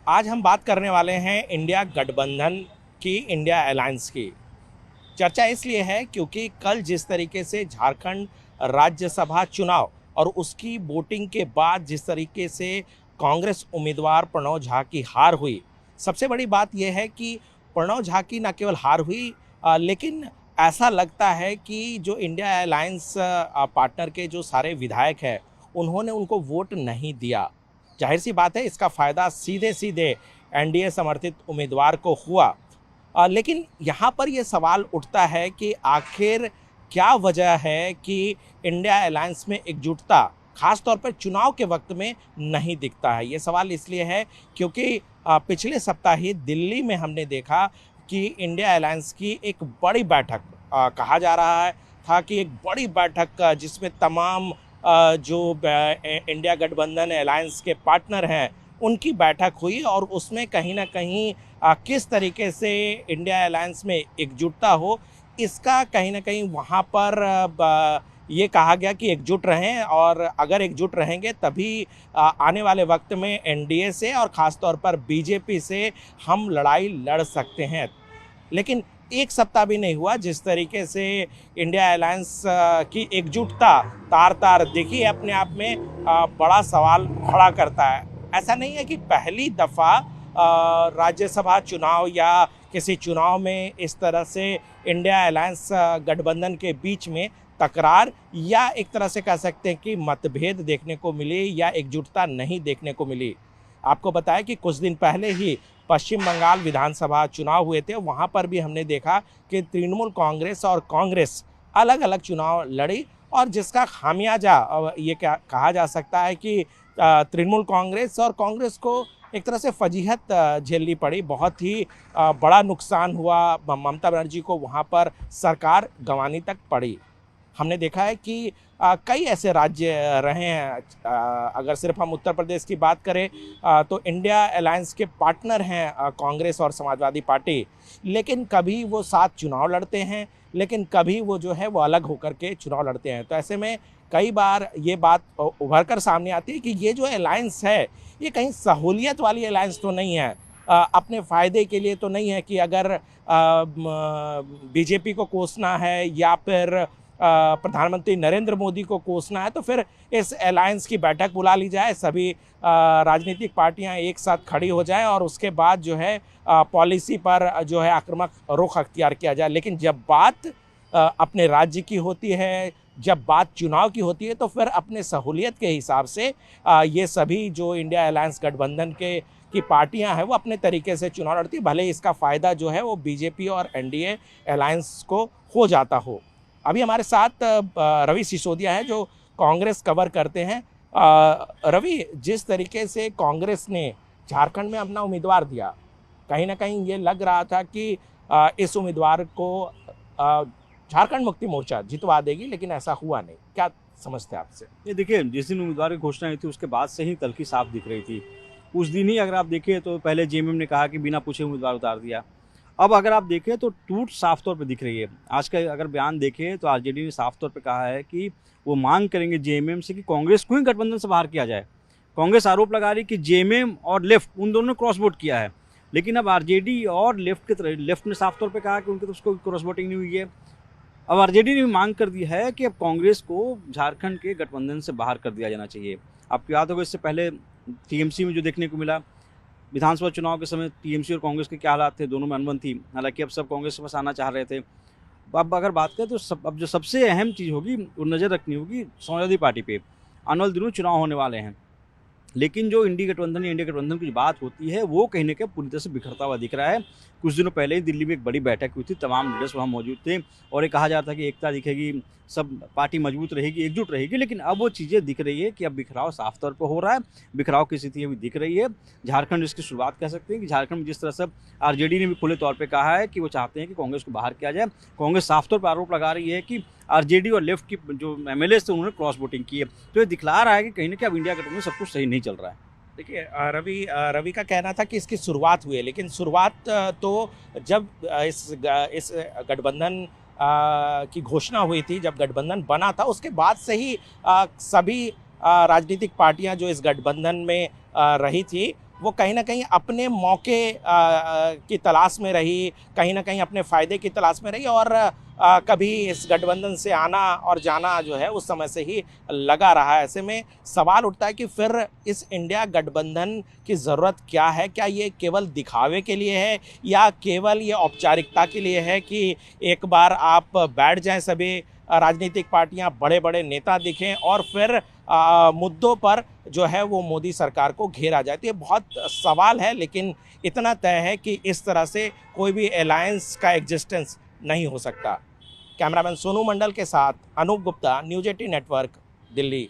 आज हम बात करने वाले हैं इंडिया गठबंधन की, इंडिया अलायंस की। चर्चा इसलिए है क्योंकि कल जिस तरीके से झारखंड राज्यसभा चुनाव और उसकी वोटिंग के बाद जिस तरीके से कांग्रेस उम्मीदवार प्रणव झा की हार हुई, सबसे बड़ी बात यह है कि प्रणव झा की न केवल हार हुई, लेकिन ऐसा लगता है कि जो इंडिया अलायंस पार्टनर के जो सारे विधायक हैं, उन्होंने उनको वोट नहीं दिया। जाहिर सी बात है, इसका फ़ायदा सीधे सीधे एनडीए समर्थित उम्मीदवार को हुआ। लेकिन यहाँ पर ये सवाल उठता है कि आखिर क्या वजह है कि इंडिया अलायंस में एकजुटता खास तौर पर चुनाव के वक्त में नहीं दिखता है। ये सवाल इसलिए है क्योंकि पिछले सप्ताह ही दिल्ली में हमने देखा कि इंडिया अलायंस की एक बड़ी बैठक, कहा जा रहा है था कि एक बड़ी बैठक, जिसमें तमाम जो इंडिया गठबंधन अलायंस के पार्टनर हैं उनकी बैठक हुई और उसमें कहीं ना कहीं किस तरीके से इंडिया अलायंस में एकजुटता हो, इसका कहीं ना कहीं वहाँ पर ये कहा गया कि एकजुट रहें और अगर एकजुट रहेंगे तभी आने वाले वक्त में एनडीए से और ख़ास तौर पर बीजेपी से हम लड़ाई लड़ सकते हैं। लेकिन एक सप्ताह भी नहीं हुआ जिस तरीके से इंडिया अलायंस की एकजुटता तार तार देखिए अपने आप में बड़ा सवाल खड़ा करता है। ऐसा नहीं है कि पहली दफ़ा राज्यसभा चुनाव या किसी चुनाव में इस तरह से इंडिया अलायंस गठबंधन के बीच में तकरार या एक तरह से कह सकते हैं कि मतभेद देखने को मिली या एकजुटता नहीं देखने को मिली। आपको बताया कि कुछ दिन पहले ही पश्चिम बंगाल विधानसभा चुनाव हुए थे, वहाँ पर भी हमने देखा कि तृणमूल कांग्रेस और कांग्रेस अलग अलग चुनाव लड़ी और जिसका खामियाजा ये क्या कहा जा सकता है कि तृणमूल कांग्रेस और कांग्रेस को एक तरह से फजीहत झेलनी पड़ी। बहुत ही बड़ा नुकसान हुआ, ममता बनर्जी को वहाँ पर सरकार गंवानी तक पड़ी। हमने देखा है कि कई ऐसे राज्य रहे हैं, अगर सिर्फ हम उत्तर प्रदेश की बात करें तो इंडिया अलायंस के पार्टनर हैं कांग्रेस और समाजवादी पार्टी, लेकिन कभी वो साथ चुनाव लड़ते हैं, लेकिन कभी वो जो है वो अलग होकर के चुनाव लड़ते हैं। तो ऐसे में कई बार ये बात उभर कर सामने आती है कि ये जो अलायंस है ये कहीं सहूलियत वाली अलायंस तो नहीं है, अपने फ़ायदे के लिए तो नहीं है कि अगर बीजेपी को कोसना है या फिर प्रधानमंत्री नरेंद्र मोदी को कोसना है तो फिर इस अलायंस की बैठक बुला ली जाए, सभी राजनीतिक पार्टियां एक साथ खड़ी हो जाएं और उसके बाद जो है पॉलिसी पर जो है आक्रामक रुख अख्तियार किया जाए। लेकिन जब बात अपने राज्य की होती है, जब बात चुनाव की होती है तो फिर अपने सहूलियत के हिसाब से ये सभी जो इंडिया अलायंस गठबंधन के की पार्टियां हैं वो अपने तरीके से चुनाव लड़ती है, भले इसका फ़ायदा जो है वो बीजेपी और एनडीए अलायंस को हो जाता हो। अभी हमारे साथ रवि सिसोदिया हैं जो कांग्रेस कवर करते हैं। रवि, जिस तरीके से कांग्रेस ने झारखंड में अपना उम्मीदवार दिया, कहीं ना कहीं ये लग रहा था कि इस उम्मीदवार को झारखंड मुक्ति मोर्चा जितवा देगी, लेकिन ऐसा हुआ नहीं। क्या समझते हैं आपसे? ये देखिए, जिस दिन उम्मीदवार की घोषणा हुई थी उसके बाद से ही तलखी साफ दिख रही थी। उस दिन ही अगर आप देखें तो पहले जेएमएम ने कहा कि बिना पूछे उम्मीदवार उतार दिया। अब अगर आप देखें तो टूट साफ तौर पे दिख रही है। आज का अगर बयान देखें तो आरजेडी ने साफ तौर पे कहा है कि वो मांग करेंगे जेएमएम से कि कांग्रेस को ही गठबंधन से बाहर किया जाए। कांग्रेस आरोप लगा रही कि जेएमएम और लेफ्ट उन दोनों ने क्रॉस वोट किया है, लेकिन अब आरजेडी और लेफ्ट ने साफ तौर पर कहा कि उनकी तरफ से क्रॉस वोटिंग नहीं हुई है। अब आरजेडी ने भी मांग कर दी है कि अब कांग्रेस को झारखंड के गठबंधन से बाहर कर दिया जाना चाहिए। आपको याद होगा इससे पहले टीएमसी में जो देखने को मिला, विधानसभा चुनाव के समय टीएमसी और कांग्रेस के क्या हालात थे, दोनों में अनबन थी। हालांकि अब सब कांग्रेस के पास आना चाह रहे थे। अब अगर बात करें तो अब जो सबसे अहम चीज़ होगी वो नज़र रखनी होगी समाजवादी पार्टी पे। आने वाले दिनों चुनाव होने वाले हैं, लेकिन जो इंडिया गठबंधन की बात होती है वो कहीं ना कहीं पूरी तरह से बिखरता हुआ दिख रहा है। कुछ दिनों पहले ही दिल्ली में एक बड़ी बैठक हुई थी, तमाम लीडर्स वहाँ मौजूद थे और ये कहा जा रहा था कि एकता दिखेगी, सब पार्टी मजबूत रहेगी, एकजुट रहेगी। लेकिन अब वो चीज़ें दिख रही है कि अब बिखराव साफ तौर पर हो रहा है, बिखराव की स्थिति अभी दिख रही है। झारखंड इसकी शुरुआत कह सकते हैं कि झारखंड में जिस तरह से आरजेडी ने भी खुले तौर पर कहा है कि वो चाहते हैं कि कांग्रेस को बाहर किया जाए। कांग्रेस साफ तौर पर आरोप लगा रही है कि आरजेडी और लेफ्ट की जो एमएलए थे उन्होंने क्रॉस वोटिंग की है। तो ये दिखला रहा है कि कहीं ना कहीं अब इंडिया गठबंधन में सब कुछ सही नहीं चल रहा है। देखिए, रवि का कहना था कि इसकी शुरुआत हुई है, लेकिन शुरुआत तो जब इस गठबंधन की घोषणा हुई थी, जब गठबंधन बना था उसके बाद से ही सभी राजनीतिक पार्टियां जो इस गठबंधन में रही थी वो कहीं ना कहीं अपने मौके की तलाश में रही, कहीं ना कहीं अपने फ़ायदे की तलाश में रही, और कभी इस गठबंधन से आना और जाना जो है उस समय से ही लगा रहा है। ऐसे में सवाल उठता है कि फिर इस इंडिया गठबंधन की ज़रूरत क्या है? क्या ये केवल दिखावे के लिए है या केवल ये औपचारिकता के लिए है कि एक बार आप बैठ जाएं सभी राजनीतिक पार्टियां, बड़े बड़े नेता दिखें और फिर मुद्दों पर जो है वो मोदी सरकार को घेरा जाए? तो ये बहुत सवाल है, लेकिन इतना तय है कि इस तरह से कोई भी अलायंस का एग्जिस्टेंस नहीं हो सकता। कैमरामैन सोनू मंडल के साथ अनूप गुप्ता, न्यूज़ 18 नेटवर्क, दिल्ली।